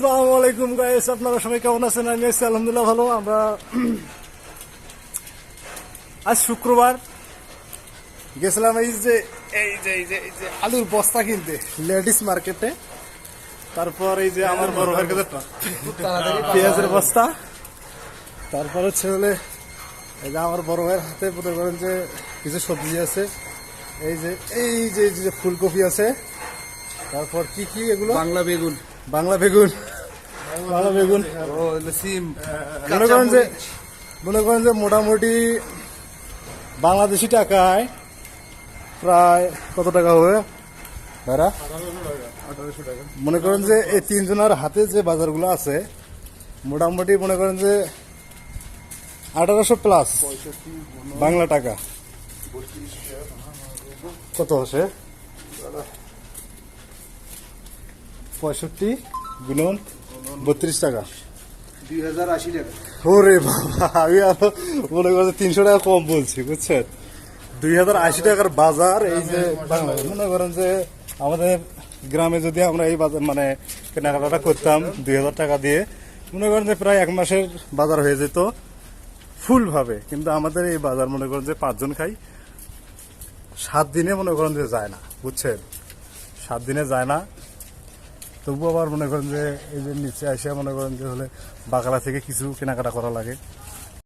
আসসালামু আলাইকুম গাইস, আপনারা সবাই কেমন আছেন? আমি আছি আলহামদুলিল্লাহ ভালো। আমরা আজ শুক্রবার গেছিলাম এই যে আলুর বস্তা কিনতে লেডিস মার্কেটে। তারপর এই যে আমার বড় ভাইয়ের কাছে পেঁয়াজের বস্তা। তারপর হচ্ছে হলে এই যে আমার বড় ভাইয়ের হাতে মনে করেন যে কিছু সবজি আছে, এই যে ফুলকপি আছে। তারপর কি কি এগুলো? বাংলা বেগুন বাংলা বেগুন সিম মনে করেন যে মোটামুটি বাংলাদেশি টাকায় প্রায় কত টাকা হবে ভাইরা? 1800 টাকা। মনে করেন যে এই তিনজনের হাতে যে বাজারগুলো আছে মোটামুটি মনে করেন যে 1800 প্লাস বাংলা টাকা। কত আছে? 65 গুণন 32 টাকা, 2080 টাকা। ওরে বাবা, আমি আরো মনে করছি 300 টাকা কম বলছি, বুঝছেন? 2080 টাকার বাজার। এই যে বাংলাদেশ মনে করেন যে আমাদের গ্রামে যদি আমরা এই বাজার মানে কেনাকাটা করতাম 2000 টাকা দিয়ে, মনে করেন যে প্রায় 1 মাসের বাজার হয়ে যেত ফুল ভাবে। কিন্তু আমাদের এই বাজার মনে করেন যে 5 জন খাই, 7 দিনে মনে করেন যে যায় না, বুঝছেন? 7 দিনে যায় না। তবু আবার মনে করেন যে এই যে নিচে আসে মনে করেন যে হলে বাগালা থেকে কিছু কেনাকাটা করা লাগে।